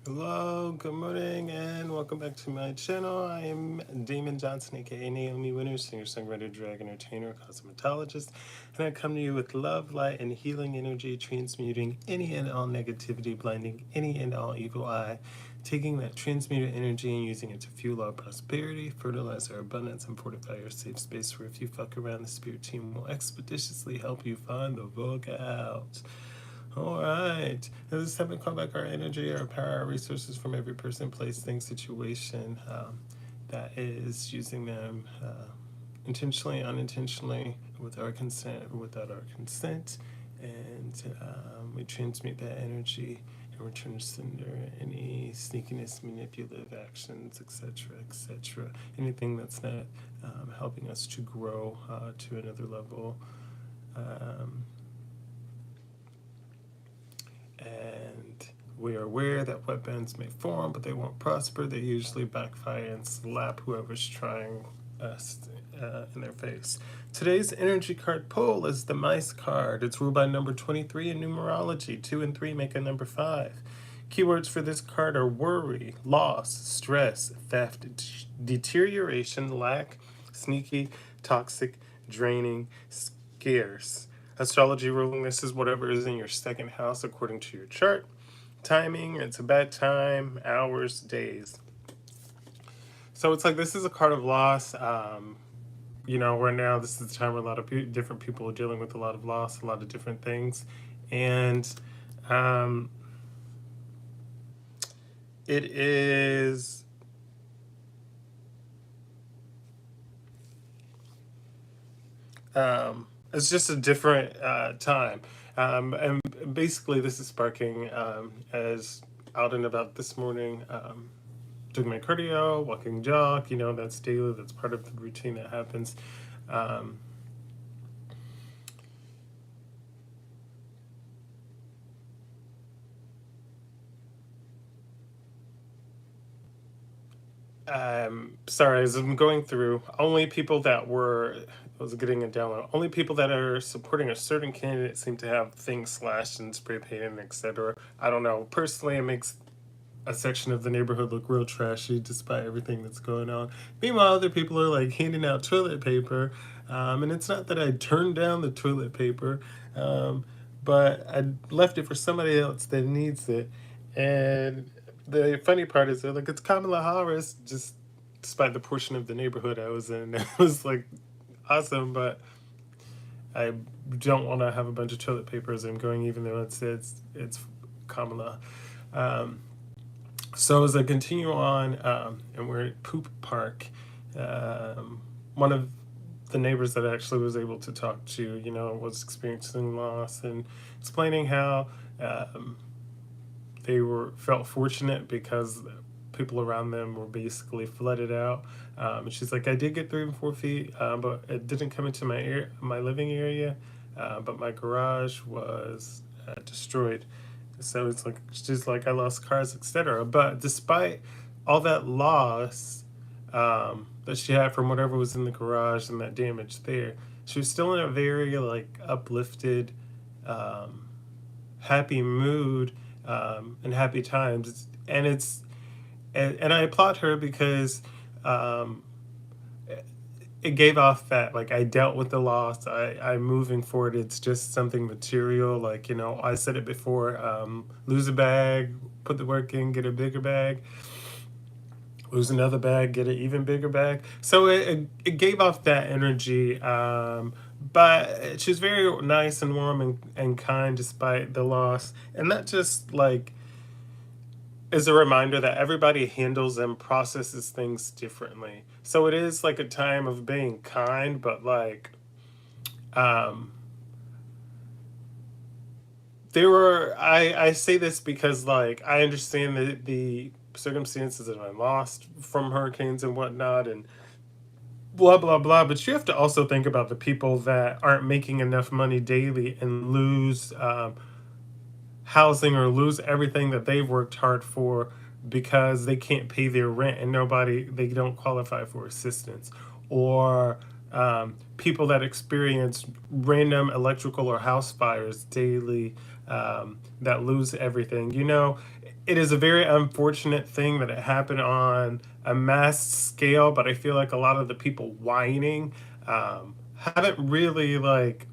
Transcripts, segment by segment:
Hello, good morning, and welcome back to my channel. I am Damon Johnson, aka Naomi Wynters, singer, songwriter, drag entertainer, cosmetologist, and I come to you with love, light, and healing energy, transmuting any and all negativity, blinding any and all evil eye, taking that transmuted energy and using it to fuel our prosperity, fertilize our abundance, and fortify our safe space where if you fuck around, the spirit team will expeditiously help you find the book out. All right. Now, this time we call back our energy, our power, our resources from every person, place, thing, situation that is using them intentionally, unintentionally, with our consent, or without our consent. And we transmute that energy and return to sender any sneakiness, manipulative actions, etc., etc. Anything that's not helping us to grow to another level. Um, and we are aware that weapons may form, but they won't prosper. They usually backfire and slap whoever's trying us in their face. Today's energy card pull is the mice card. It's ruled by number 23 in numerology. 2 and 3 make a number 5. Keywords for this card are worry, loss, stress, theft, deterioration, lack, sneaky, toxic, draining, scarce. Astrology ruling this is whatever is in your second house according to your chart. Timing, it's a bad time, hours, days. So it's like this is a card of loss. Right now this is the time where a lot of different people are dealing with a lot of loss, a lot of different things. And it is it's just a different time. And basically, this is sparking as out and about this morning, doing my cardio, walking jog. That's daily, that's part of the routine that happens. Um, Sorry, as I'm going through, only people that were, I was getting a download, only people that are supporting a certain candidate seem to have things slashed and spray painted, etc. I don't know. Personally, it makes a section of the neighborhood look real trashy despite everything that's going on. Meanwhile, other people are like handing out toilet paper. And it's not that I turned down the toilet paper, um, but I left it for somebody else that needs it. And the funny part is they're like, it's Kamala Harris, just despite the portion of the neighborhood I was in. It was like awesome, but I don't want to have a bunch of toilet paper as I'm going, even though it's Kamala. Um, so as I continue on, and we're at Poop Park, one of the neighbors that I actually was able to talk to, was experiencing loss and explaining how they were felt fortunate because people around them were basically flooded out. And she's like, I did get 3 and 4 feet, but it didn't come into my living area, but my garage was destroyed. So it's like she's like, I lost cars, etc. But despite all that loss that she had from whatever was in the garage and that damage there, she was still in a very like uplifted, um, happy mood, and happy times. And I applaud her because um, it gave off that like I dealt with the loss. I'm moving forward. It's just something material. Like I said it before. Lose a bag, put the work in, get a bigger bag. Lose another bag, get an even bigger bag. So it gave off that energy. But she was very nice and warm and kind despite the loss. And that just like is a reminder that everybody handles and processes things differently. So it is like a time of being kind, but like um there were I say this because like I understand the circumstances that I lost from hurricanes and whatnot and blah blah blah, but you have to also think about the people that aren't making enough money daily and lose housing or lose everything that they've worked hard for because they can't pay their rent and they don't qualify for assistance, or people that experience random electrical or house fires daily, that lose everything. You know, it is a very unfortunate thing that it happened on a mass scale, but I feel like a lot of the people whining haven't really like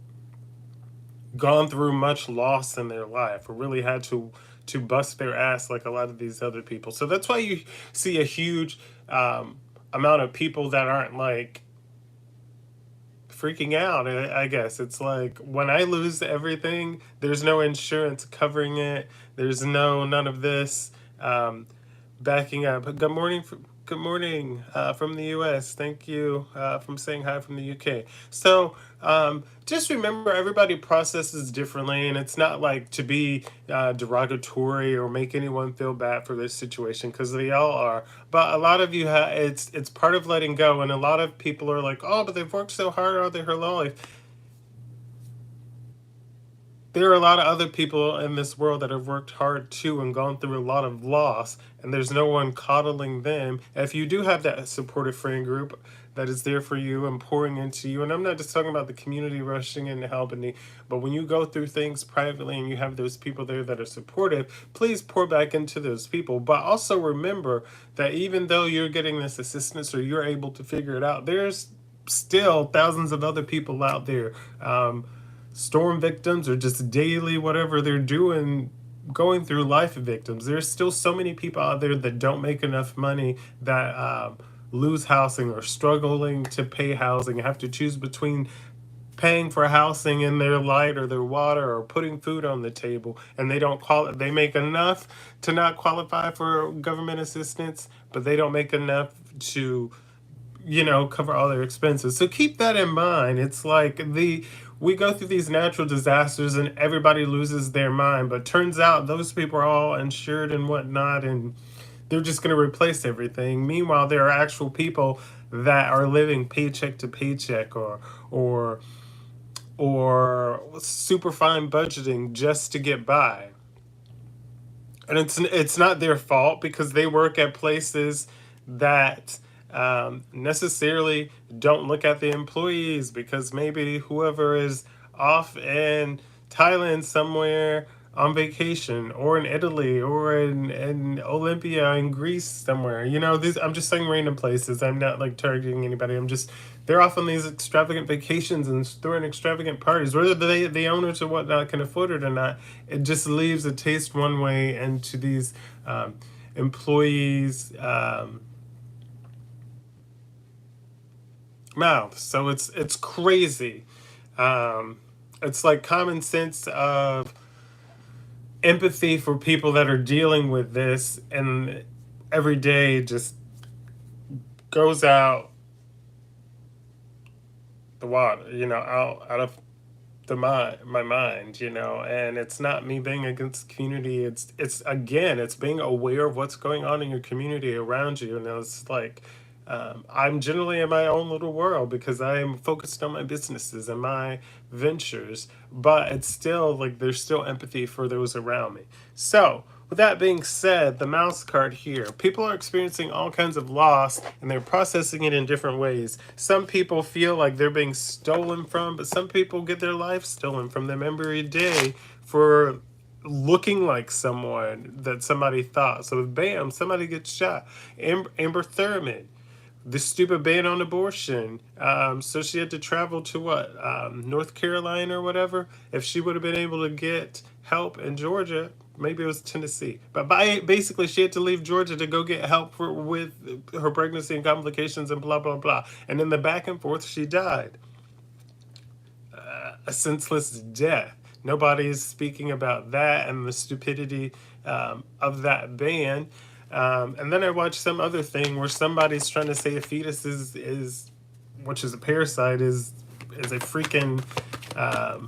gone through much loss in their life or really had to bust their ass like a lot of these other people. So that's why you see a huge amount of people that aren't like freaking out. I guess it's like when I lose everything, there's no insurance covering it. There's none of this backing up. Good morning from the U.S. Thank you from saying hi from the U.K. So just remember, everybody processes differently, and it's not like to be derogatory or make anyone feel bad for this situation because they all are. But a lot of you, it's part of letting go, and a lot of people are like, oh, but they've worked so hard all their life. There are a lot of other people in this world that have worked hard too and gone through a lot of loss, and there's no one coddling them. If you do have that supportive friend group that is there for you and pouring into you, and I'm not just talking about the community rushing in to help, but when you go through things privately and you have those people there that are supportive, please pour back into those people. But also remember that even though you're getting this assistance or you're able to figure it out, there's still thousands of other people out there. Storm victims or just daily whatever they're doing, going through life victims. There's still so many people out there that don't make enough money, that lose housing or struggling to pay housing, have to choose between paying for housing and their light or their water or putting food on the table, and they don't qualify. They make enough to not qualify for government assistance, but they don't make enough to cover all their expenses. So keep that in mind. It's like we go through these natural disasters and everybody loses their mind, but turns out those people are all insured and whatnot, and they're just going to replace everything. Meanwhile, there are actual people that are living paycheck to paycheck, or or super fine budgeting just to get by, and it's not their fault because they work at places that necessarily don't look at the employees, because maybe whoever is off in Thailand somewhere on vacation, or in Italy, or in Olympia in Greece somewhere. I'm just saying random places. I'm not like targeting anybody. They're off on these extravagant vacations and throwing extravagant parties. Whether the owners or whatnot can afford it or not, it just leaves a taste one way into these employees' mouths. So it's crazy. It's like common sense of empathy for people that are dealing with this and every day just goes out the water, out of my mind, and it's not me being against the community. It's again, it's being aware of what's going on in your community around you. And it's like, I'm generally in my own little world because I am focused on my businesses and my ventures, but it's still like there's still empathy for those around me. So with that being said, the mouse card here, people are experiencing all kinds of loss and they're processing it in different ways. Some people feel like they're being stolen from, but some people get their life stolen from them every day for looking like someone that somebody thought. So bam, somebody gets shot. Amber Thurman, the stupid ban on abortion. So she had to travel to what, North Carolina or whatever. If she would have been able to get help in Georgia, maybe it was Tennessee, but basically she had to leave Georgia to go get help with her pregnancy and complications and blah blah blah. And in the back and forth, she died a senseless death. Nobody is speaking about that and the stupidity of that ban. And then I watched some other thing where somebody's trying to say a fetus is which is a parasite, is a freaking uh,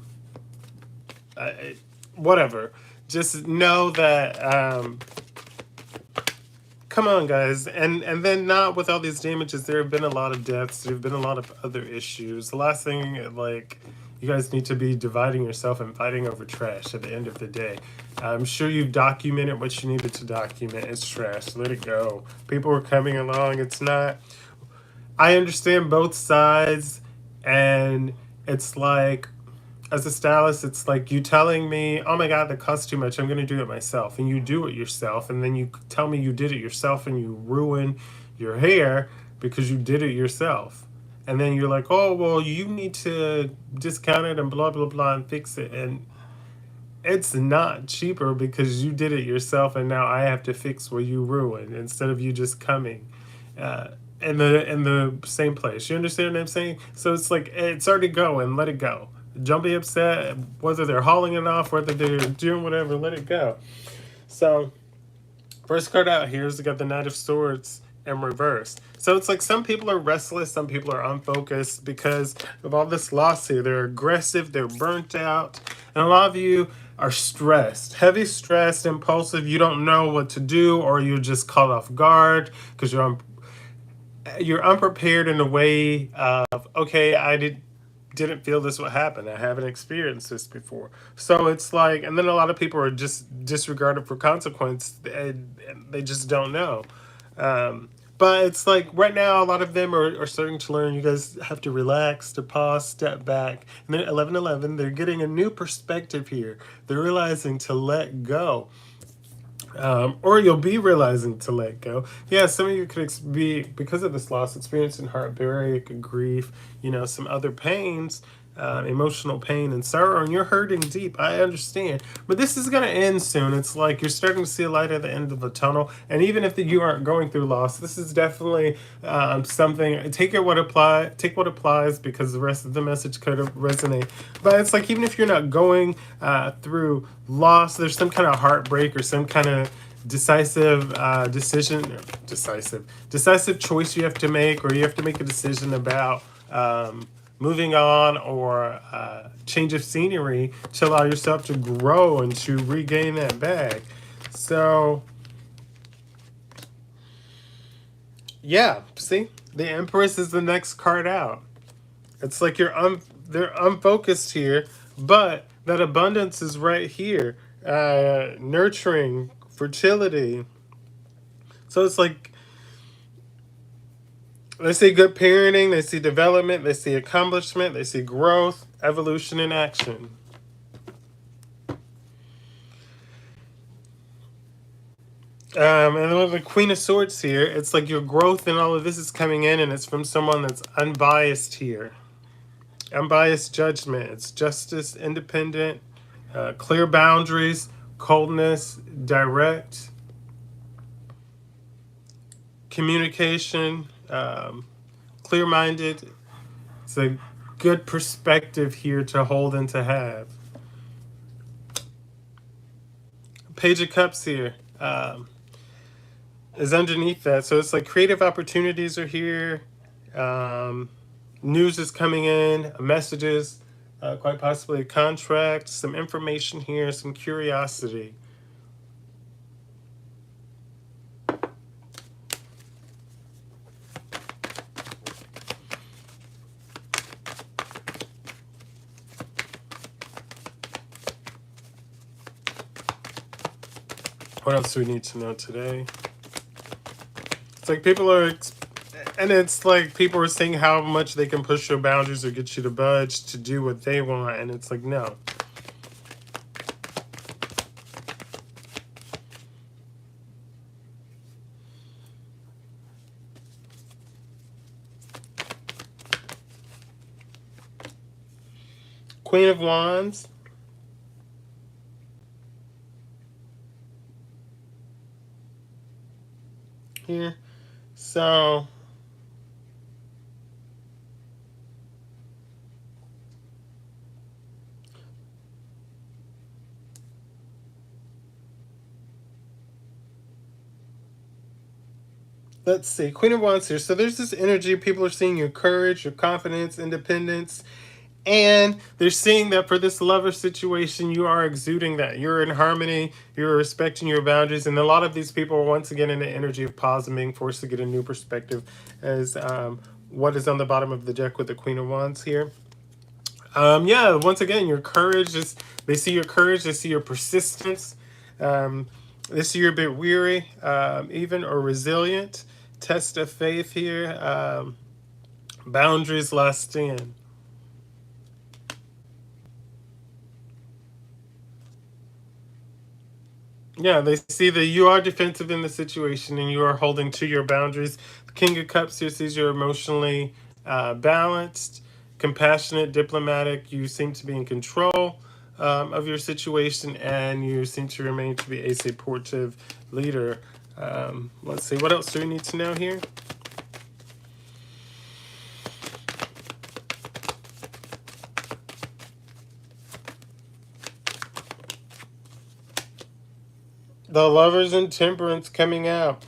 whatever. Just know that come on, guys, and then not with all these damages. There have been a lot of deaths. There have been a lot of other issues. The last thing, like, you guys need to be dividing yourself and fighting over trash at the end of the day. I'm sure you've documented what you needed to document. It's trash. Let it go. People are coming along. It's not. I understand both sides, and it's like as a stylist, it's like you telling me, oh my God, that costs too much. I'm going to do it myself. And you do it yourself. And then you tell me you did it yourself and you ruin your hair because you did it yourself. And then you're like, oh, well, you need to discount it and blah, blah, blah and fix it. And it's not cheaper because you did it yourself. And now I have to fix what you ruined instead of you just coming. Uh, in the same place. You understand what I'm saying? So it's like it's already going, let it go. Don't be upset whether they're hauling it off, whether they're doing whatever, let it go. So first card out here is we got the Knight of Swords in reverse. So it's like some people are restless, some people are unfocused because of all this loss here. They're aggressive, they're burnt out, and a lot of you are stressed, heavy stressed, impulsive. You don't know what to do, or you're just caught off guard because you're unprepared in a way of, okay, didn't feel this would happen. I haven't experienced this before. So it's like, and then a lot of people are just disregarded for consequence, and they just don't know. Um, but it's like right now, a lot of them are starting to learn. You guys have to relax, to pause, step back. And then 11:11, they're getting a new perspective here. They're realizing to let go. Or you'll be realizing to let go. Yeah, some of you could be, because of this loss, experiencing heartbreak, grief, some other pains, emotional pain and sorrow, and you're hurting deep. I understand. But this is going to end soon. It's like you're starting to see a light at the end of the tunnel. And even if you aren't going through loss, this is definitely something. Take what applies, because the rest of the message could resonate. But it's like, even if you're not going through loss, there's some kind of heartbreak or some kind of decisive decisive choice you have to make, or you have to make a decision about moving on, or change of scenery to allow yourself to grow and to regain that back. So yeah, see, the Empress is the next card out. It's like they're unfocused here, but that abundance is right here. Nurturing, fertility. So it's like they see good parenting, they see development, they see accomplishment, they see growth, evolution, and action. And then with the Queen of Swords here, it's like your growth and all of this is coming in, and it's from someone that's unbiased here. Unbiased judgment. It's justice, independent, clear boundaries, coldness, direct communication, clear-minded. It's a good perspective here to hold and to have. Page of Cups here is underneath that. So it's like creative opportunities are here. News is coming in, messages, quite possibly a contract, some information here, some curiosity. What else do we need to know today? It's like people are, and it's like people are saying how much they can push your boundaries or get you to budge to do what they want, and it's like, no. Queen of Wands. Here. So let's see. Queen of Wands here. So there's this energy. People are seeing your courage, your confidence, independence. And they're seeing that for this lover situation, you are exuding that. You're in harmony. You're respecting your boundaries. And a lot of these people are once again in the energy of pause and being forced to get a new perspective, as what is on the bottom of the deck with the Queen of Wands here. Yeah, once again, your courage is, they see your courage, they see your persistence. They see you're a bit weary, even, or resilient. Test of faith here. Boundaries last stand. Yeah, they see that you are defensive in the situation and you are holding to your boundaries. The King of Cups here sees you're emotionally balanced, compassionate, diplomatic. You seem to be in control of your situation, and you seem to remain to be a supportive leader. Let's see, what else do we need to know here? The Lovers and Temperance coming out.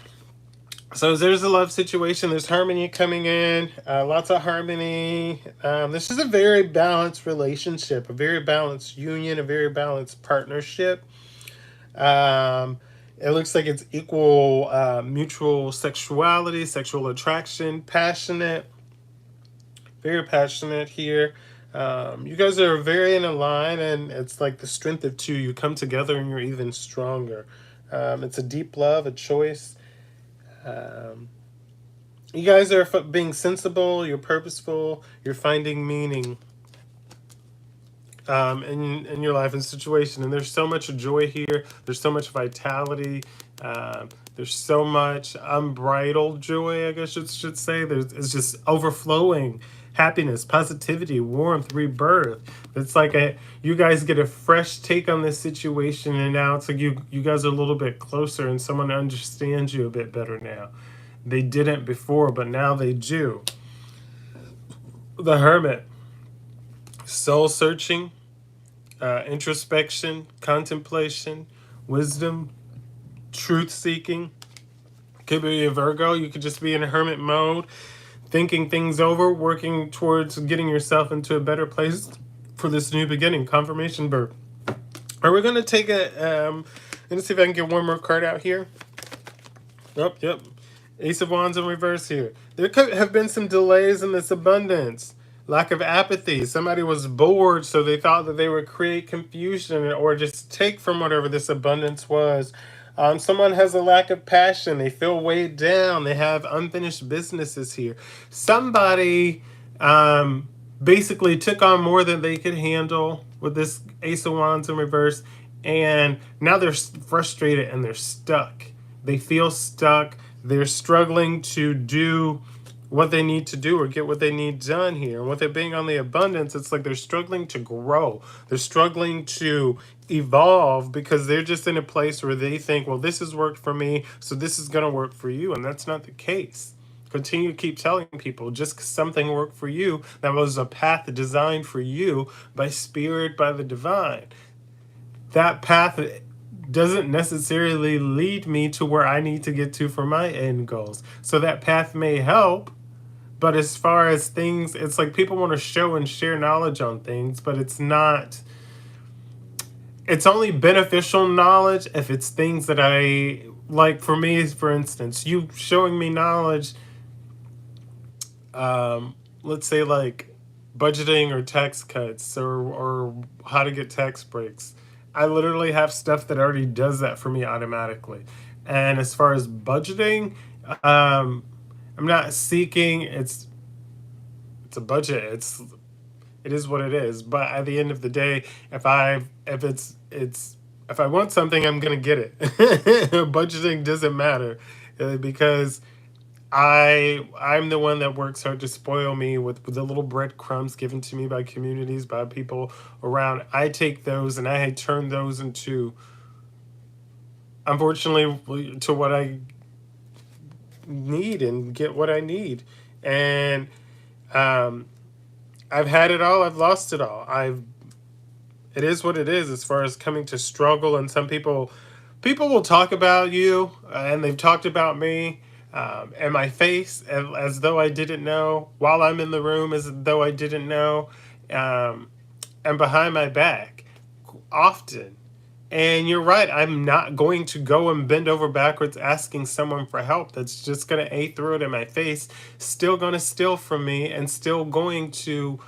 So there's a love situation. There's harmony coming in. Lots of harmony. This is a very balanced relationship, a very balanced union, a very balanced partnership. Um, it looks like it's equal mutual sexuality, sexual attraction, passionate, very passionate here. You guys are very in a line, and it's like the strength of two. You come together and you're even stronger. It's a deep love, a choice. Um, you guys are being sensible, you're purposeful, you're finding meaning in your life and situation. And there's so much joy here, there's so much vitality, there's so much unbridled joy, I guess should say. It's just overflowing happiness, positivity, warmth, rebirth. It's like you guys get a fresh take on this situation, and now it's like you guys are a little bit closer, and someone understands you a bit better now. They didn't before, but now they do. The Hermit, soul searching, introspection, contemplation, wisdom, truth seeking. Could be a Virgo. You could just be in a hermit mode, thinking things over, working towards getting yourself into a better place for this new beginning. Confirmation bird. Are we going to take a let me see if I can get one more card out here. Oh, yep. Ace of Wands in reverse here. There could have been some delays in this abundance. Lack of apathy. Somebody was bored, so they thought that they would create confusion or just take from whatever this abundance was. Someone has a lack of passion. They feel weighed down. They have unfinished businesses here. Somebody basically took on more than they could handle with this Ace of Wands in reverse, and now they're frustrated and they're stuck. They feel stuck. They're struggling to do what they need to do or get what they need done here. And with it being on the abundance, it's like they're struggling to grow. They're struggling to evolve because they're just in a place where they think, well, this has worked for me, so this is going to work for you. And that's not the case. Continue to keep telling people, just 'cause something worked for you, that was a path designed for you by spirit, by the divine. That path doesn't necessarily lead me to where I need to get to for my end goals. So that path may help, but as far as things, it's like people want to show and share knowledge on things, but it's not, it's only beneficial knowledge if it's things that I like. For me, for instance, you showing me knowledge, let's say like budgeting or tax cuts or how to get tax breaks. I literally have stuff that already does that for me automatically. And as far as budgeting, I'm not seeking, it's a budget. It is what it is. But at the end of the day, if I want something, I'm gonna get it. Budgeting doesn't matter because I'm the one that works hard to spoil me with the little breadcrumbs given to me by communities, by people around. I take those and I turn those into, unfortunately, to what I need and get what I need. And um, I've had it all. I've lost it all. It is what it is as far as coming to struggle. And some people will talk about you, and they've talked about me and my face as though I didn't know, while I'm in the room as though I didn't know, um, and behind my back often. And you're right, I'm not going to go and bend over backwards asking someone for help that's just going to throw it in my face, still going to steal from me, and still going to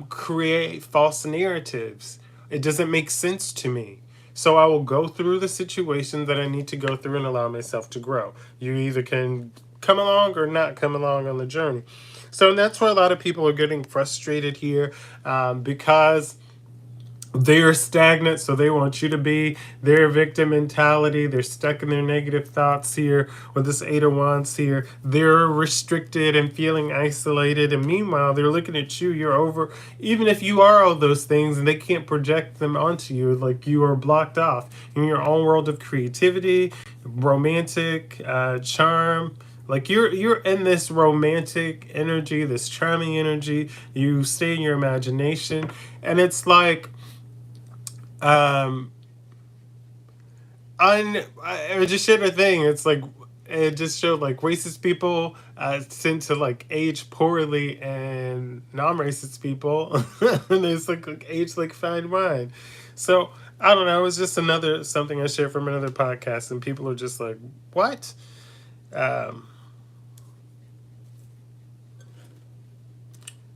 create false narratives. It doesn't make sense to me. So I will go through the situation that I need to go through and allow myself to grow. You either can come along or not come along on the journey. So that's where a lot of people are getting frustrated here because They're stagnant, so they want you to be their victim mentality. They're stuck in their negative thoughts here with this Eight of Wands here. They're restricted and feeling isolated. And meanwhile, they're looking at you. You're over, even if you are all those things, and they can't project them onto you. Like you are blocked off in your own world of creativity, romantic charm. Like you're in this romantic energy, this charming energy. You stay in your imagination, and it's like um I just shared a thing. It's like it just showed like racist people tend to like age poorly, and non-racist people and it's like age like fine wine. So I don't know. It was just another something I shared from another podcast, and people are just like, "What?" Um,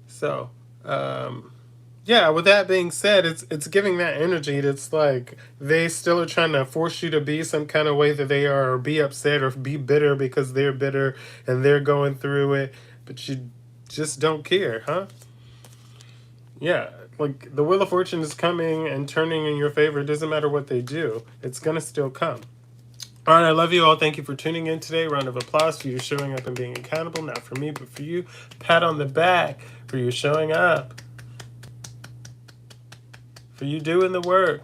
so um, yeah, with that being said, it's giving that energy. It's like they still are trying to force you to be some kind of way that they are, or be upset or be bitter because they're bitter and they're going through it, but you just don't care, huh? Yeah, like the wheel of fortune is coming and turning in your favor. It doesn't matter what they do, it's gonna still come. All right, I love you all. Thank you for tuning in today. Round of applause for you showing up and being accountable, not for me, but for you. Pat on the back for you showing up, for you doing the work.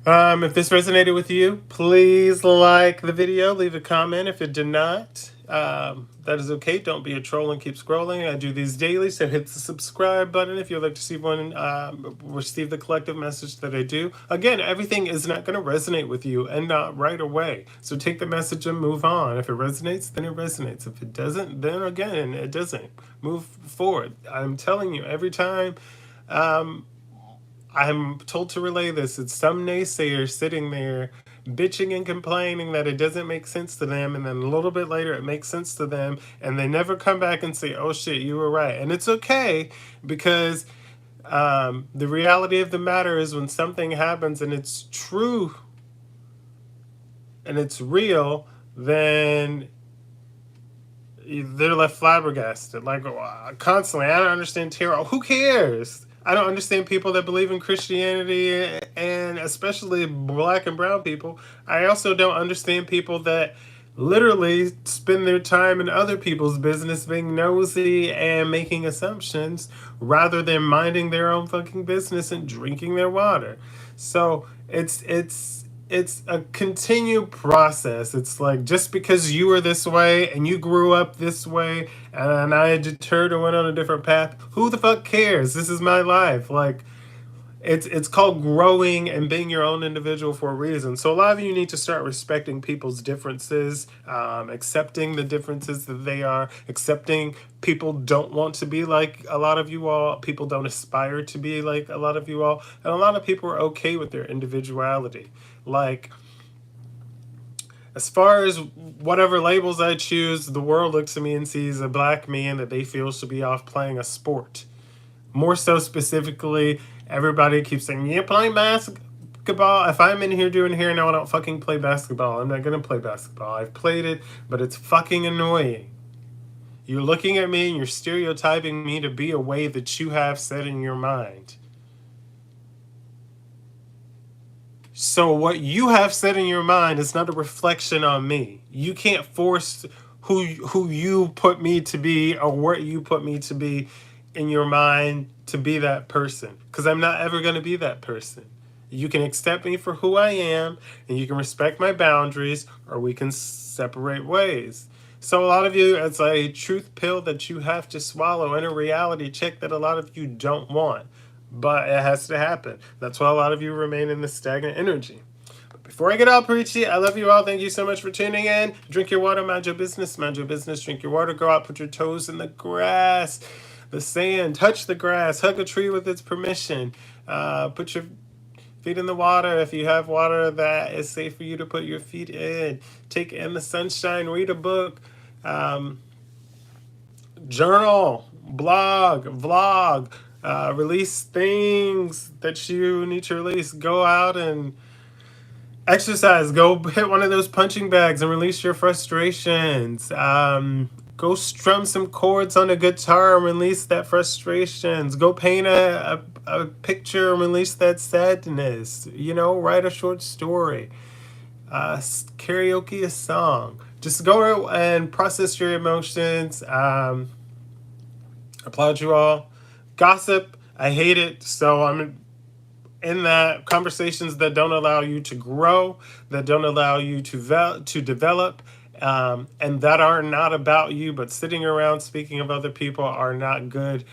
If this resonated with you, please like the video, leave a comment. If it did not, that is okay. Don't be a troll and keep scrolling. I do these daily, so hit the subscribe button if you'd like to see one, receive the collective message that I do. Again, everything is not going to resonate with you, and not right away. So take the message and move on. If it resonates, then it resonates. If it doesn't, then again, it doesn't. Move forward. I'm telling you, every time. Um, I'm told to relay this. It's some naysayers sitting there bitching and complaining that it doesn't make sense to them, and then a little bit later it makes sense to them, and they never come back and say, "Oh shit, you were right." And it's okay, because the reality of the matter is when something happens and it's true and it's real, then they're left flabbergasted. Like constantly, I don't understand tarot. Who cares? I don't understand people that believe in Christianity, and especially black and brown people. I also don't understand people that literally spend their time in other people's business being nosy and making assumptions rather than minding their own fucking business and drinking their water. So it's a continued process. It's like just because you were this way and you grew up this way and I deterred and went on a different path, who the fuck cares? This is my life. Like it's called growing and being your own individual for a reason. So a lot of you need to start respecting people's differences, accepting the differences that they are, accepting people don't want to be like a lot of you all, people don't aspire to be like a lot of you all, and a lot of people are okay with their individuality. Like as far as whatever labels I choose, the world looks at me and sees a black man that they feel should be off playing a sport. More so specifically, everybody keeps saying, "You playing basketball?" If I'm in here doing hair now, I don't fucking play basketball. I'm not gonna play basketball. I've played it, but it's fucking annoying. You're looking at me and you're stereotyping me to be a way that you have set in your mind. So what you have set in your mind is not a reflection on me. You can't force who you put me to be or what you put me to be in your mind to be that person, because I'm not ever going to be that person. You can accept me for who I am and you can respect my boundaries, or we can separate ways. So a lot of you, it's a truth pill that you have to swallow, and a reality check that a lot of you don't want, but it has to happen. That's why a lot of you remain in this stagnant energy. But before I get all preachy, I love you all. Thank you so much for tuning in. Drink your water, mind your business, mind your business, drink your water, go out, put your toes in the grass, the sand, touch the grass, hug a tree with its permission, put your feet in the water if you have water that is safe for you to put your feet in. Take in the sunshine, read a book, um, journal, blog, vlog, release things that you need to release. Go out and exercise. Go hit one of those punching bags and release your frustrations. Go strum some chords on a guitar and release that frustrations. Go paint a picture and release that sadness. You know, write a short story. Karaoke a song. Just go and process your emotions. Applaud you all. Gossip, I hate it. So I'm in that conversations that don't allow you to grow, that don't allow you to develop, and that are not about you, but sitting around speaking of other people are not good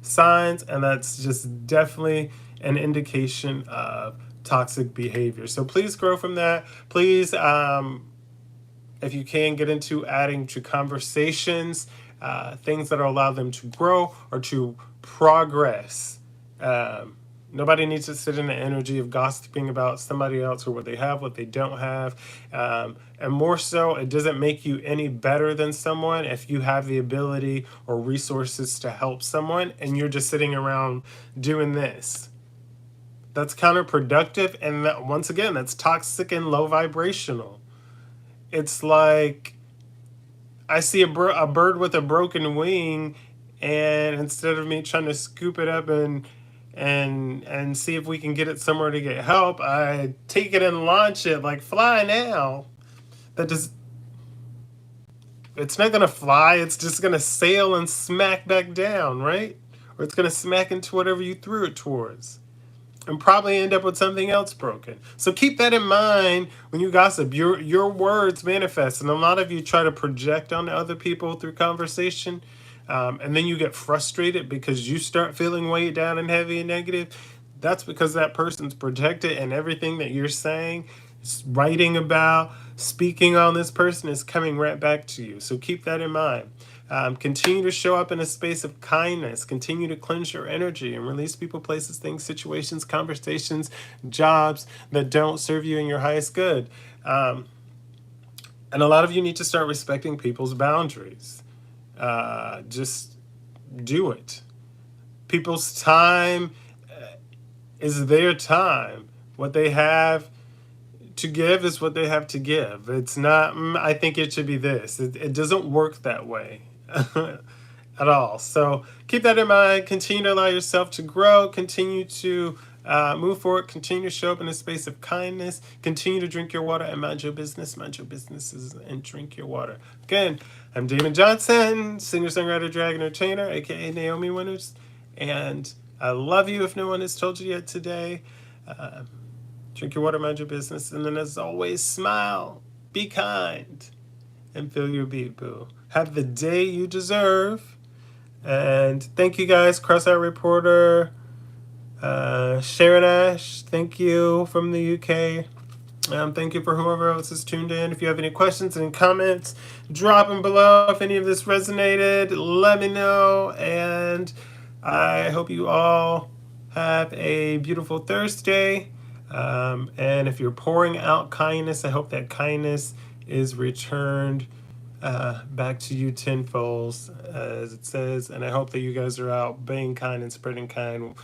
signs, and that's just definitely an indication of toxic behavior. So please grow from that. Please, if you can, get into adding to conversations things that will allow them to grow or to progress. Nobody needs to sit in the energy of gossiping about somebody else or what they have, what they don't have. And more so, it doesn't make you any better than someone if you have the ability or resources to help someone and you're just sitting around doing this. That's counterproductive. And that, once again, that's toxic and low vibrational. It's like I see a bird with a broken wing, and instead of me trying to scoop it up and see if we can get it somewhere to get help, I take it and launch it like fly now. That just it's not gonna fly. It's just gonna sail and smack back down, right? Or it's gonna smack into whatever you threw it towards and probably end up with something else broken. So keep that in mind when you gossip. Your words manifest, and a lot of you try to project on other people through conversation, and then you get frustrated because you start feeling weighed down and heavy and negative. That's because that person's projected, and everything that you're saying, writing about, speaking on this person is coming right back to you. So keep that in mind. Continue to show up in a space of kindness. Continue to cleanse your energy and release people, places, things, situations, conversations, jobs that don't serve you in your highest good. And a lot of you need to start respecting people's boundaries. Just do it. People's time is their time. What they have to give is what they have to give. It's not, I think it should be this. It doesn't work that way. At all. So keep that in mind. Continue to allow yourself to grow. Continue to move forward. Continue to show up in a space of kindness. Continue to drink your water and mind your business. Mind your businesses and drink your water. Again, I'm Damon Johnson, singer, songwriter, drag entertainer, aka Naomi Wynters, and I love you. If no one has told you yet today, drink your water, mind your business, and then as always, smile, be kind, and feel your beat, boo. Have the day you deserve. And thank you guys, Crossout Reporter, Sharon Ash, thank you from the UK. Thank you for whoever else is tuned in. If you have any questions and comments, drop them below. If any of this resonated, let me know. And I hope you all have a beautiful Thursday. And if you're pouring out kindness, I hope that kindness is returned back to you tenfold, as it says. And I hope that you guys are out being kind and spreading kind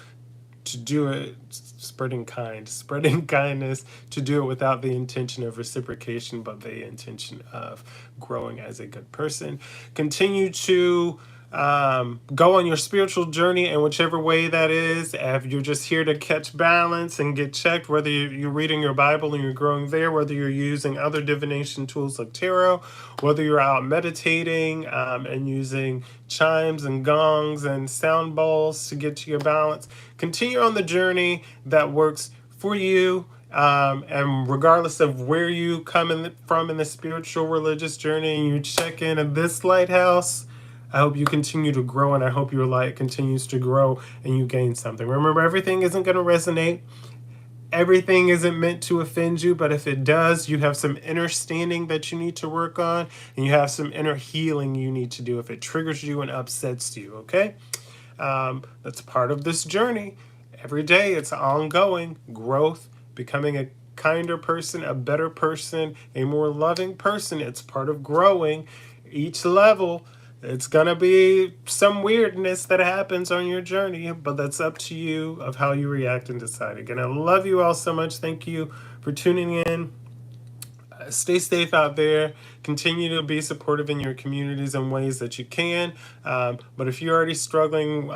to do it, spreading kindness to do it without the intention of reciprocation, but the intention of growing as a good person. Continue to go on your spiritual journey in whichever way that is. If you're just here to catch balance and get checked, whether you're reading your Bible and you're growing there, whether you're using other divination tools like tarot, whether you're out meditating and using chimes and gongs and sound bowls to get to your balance, continue on the journey that works for you. And regardless of where you come from in the spiritual religious journey, and you check in at this lighthouse, I hope you continue to grow, and I hope your light continues to grow and you gain something. Remember, everything isn't going to resonate. Everything isn't meant to offend you, but if it does, you have some inner standing that you need to work on, and you have some inner healing you need to do if it triggers you and upsets you, okay? That's part of this journey. Every day, it's ongoing growth, becoming a kinder person, a better person, a more loving person. It's part of growing. Each level, it's going to be some weirdness that happens on your journey, but that's up to you of how you react and decide. Again, I love you all so much. Thank you for tuning in. stay safe out there. Continue to be supportive in your communities in ways that you can. But if you're already struggling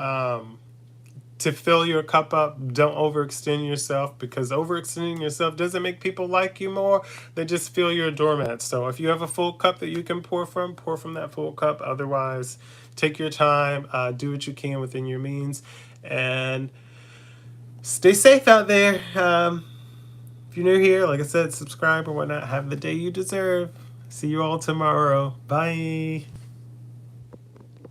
to fill your cup up, don't overextend yourself, because overextending yourself doesn't make people like you more. They just feel you're a doormat. So if you have a full cup that you can pour from that full cup. Otherwise, take your time, do what you can within your means, and stay safe out there. If you're new here, like I said, subscribe or whatnot. Have the day you deserve. See you all tomorrow. Bye.